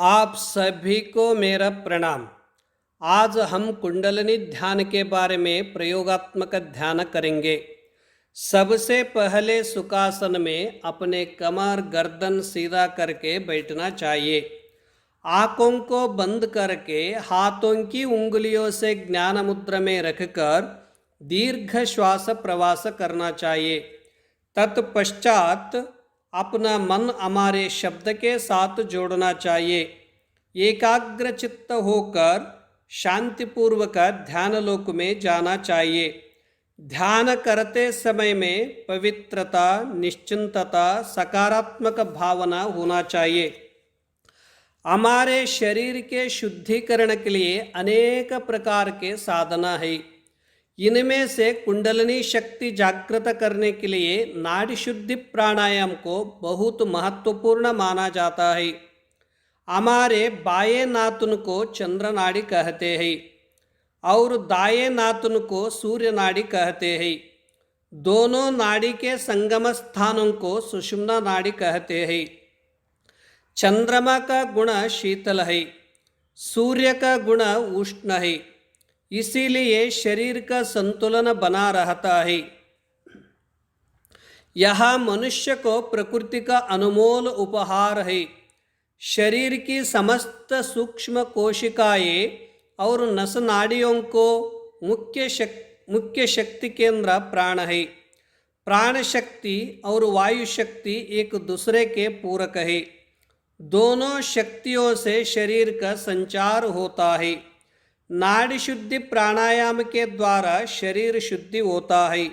आप सभी को मेरा प्रणाम। आज हम कुंडलिनी ध्यान के बारे में प्रयोगात्मक ध्यान करेंगे। सबसे पहले सुखासन में अपने कमर गर्दन सीधा करके बैठना चाहिए। आँखों को बंद करके हाथों की उंगलियों से ज्ञान मुद्रा में रखकर दीर्घ श्वास प्रवास करना चाहिए। तत्पश्चात अपना मन हमारे शब्द के साथ जोड़ना चाहिए। एकाग्र चित्त होकर शांतिपूर्वक ध्यान लोक में जाना चाहिए। ध्यान करते समय में पवित्रता, निश्चिंतता, सकारात्मक भावना होना चाहिए। हमारे शरीर के शुद्धिकरण के लिए अनेक प्रकार के साधना है। इनमें से कुंडलिनी शक्ति जागृत करने के लिए नाड़ी शुद्धि प्राणायाम को बहुत महत्वपूर्ण माना जाता है। हमारे बाएं नाखून को चंद्र नाड़ी कहते हैं और दाएं नाखून को सूर्य नाड़ी कहते हैं। दोनों नाड़ी के संगम स्थानों को सुषुम्ना नाड़ी कहते हैं। चंद्रमा का गुण शीतल है, सूर्य का गुण उष्ण है, इसीलिए शरीर का संतुलन बना रहता है। यह मनुष्य को प्रकृति का अनमोल उपहार है। शरीर की समस्त सूक्ष्म कोशिकाएं और नस नाड़ियों को मुख्य शक्ति केंद्र प्राण है। प्राण शक्ति और वायु शक्ति एक दूसरे के पूरक है। दोनों शक्तियों से शरीर का संचार होता है। नाड़ी शुद्धि प्राणायाम के द्वारा शरीर शुद्धि होता है।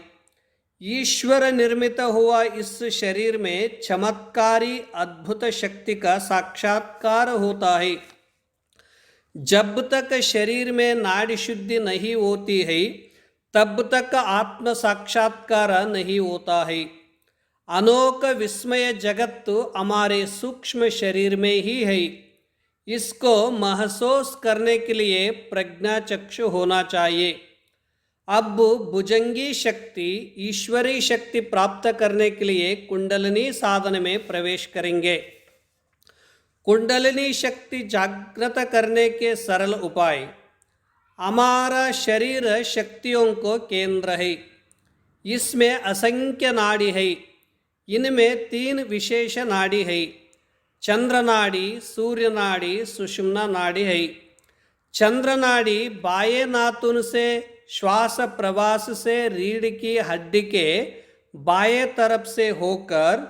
ईश्वर निर्मित हुआ इस शरीर में चमत्कारी अद्भुत शक्ति का साक्षात्कार होता है। जब तक शरीर में नाड़ी शुद्धि नहीं होती है तब तक आत्म साक्षात्कार नहीं होता है। अनोख विस्मय जगत हमारे सूक्ष्म शरीर में ही है। इसको महसूस करने के लिए प्रज्ञा चक्षु होना चाहिए। अब भुजंगी शक्ति, ईश्वरी शक्ति प्राप्त करने के लिए कुंडलिनी साधन में प्रवेश करेंगे। कुंडलिनी शक्ति जागृत करने के सरल उपाय। हमारा शरीर शक्तियों को केंद्र है। इसमें असंख्य नाड़ी है। इनमें 3 विशेष नाड़ी है। चंद्र नाड़ी, सूर्य नाड़ी, सुषुम्ना नाड़ी है। चंद्र नाड़ी बाएं नाखून से श्वास प्रवास से रीढ़ की हड्डी के बाएं तरफ से होकर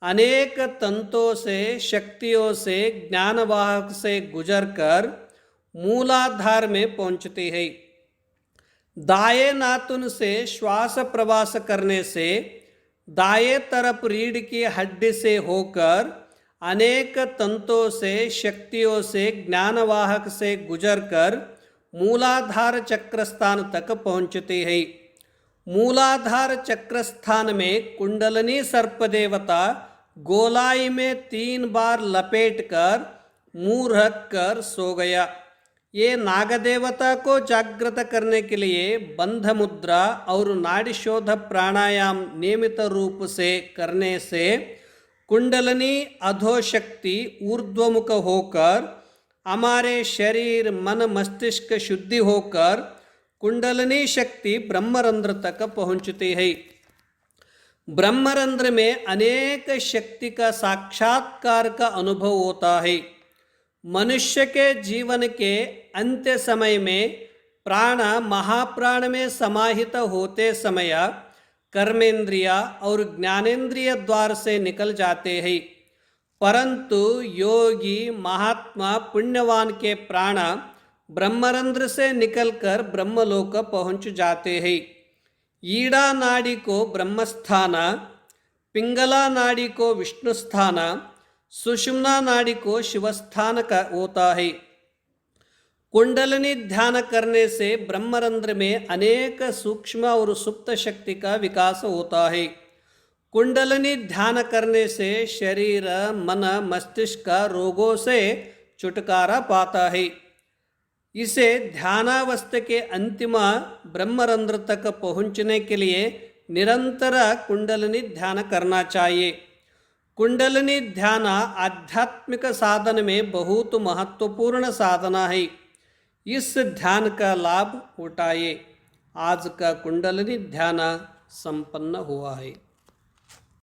अनेक तंतों से, शक्तियों से, ज्ञानवाहक से गुजरकर मूलाधार में पहुंचती है। दाएं नाखून से श्वास प्रवास करने से दाएं तरफ रीढ़ की हड्डी से होकर अनेक तंतों से, शक्तियों से, ज्ञानवाहक से गुजरकर मूलाधार चक्र स्थान तक पहुंचती है। मूलाधार चक्र स्थान में कुंडलिनी सर्प देवता गोलाई में 3 बार लपेटकर मुंह रखकर सो गया। ये नाग देवता को जागृत करने के लिए बंध मुद्रा और नाड़ी शोध प्राणायाम नियमित रूप से करने से कुंडलिनी अधोशक्ति ऊर्ध्वमुख होकर हमारे शरीर, मन, मस्तिष्क शुद्धि होकर कुंडलिनी शक्ति ब्रह्मरंध्र तक पहुंचती है। ब्रह्मरंध्र में अनेक शक्ति का साक्षात्कार का अनुभव होता है। मनुष्य के जीवन के अंत्य समय में प्राण महाप्राण में समाहित होते समय कर्मेंद्रिया और ज्ञानेंद्रिय द्वार से निकल जाते हैं, परंतु योगी, महात्मा, पुण्यवान के प्राण ब्रह्मरंध्र से निकलकर ब्रह्मलोक पहुंच जाते हैं। ईड़ा नाड़ी को ब्रह्मस्थान, पिंगला नाड़ी को विष्णु स्थान, सुषुम्ना नाड़ी को शिवस्थान का होता है। कुंडलिनी ध्यान करने से ब्रह्मरंध्र में अनेक सूक्ष्म और सुप्त शक्ति का विकास होता है। कुंडलिनी ध्यान करने से शरीर, मन, मस्तिष्क रोगों से छुटकारा पाता है। इसे ध्यानावस्था के अंतिम ब्रह्मरंध्र तक पहुंचने के लिए निरंतर कुंडलिनी ध्यान करना चाहिए। कुंडलिनी ध्यान आध्यात्मिक साधन में बहुत महत्वपूर्ण साधना है। इस ध्यान का लाभ उठाइए। आज का कुंडलिनी ध्यान संपन्न हुआ है।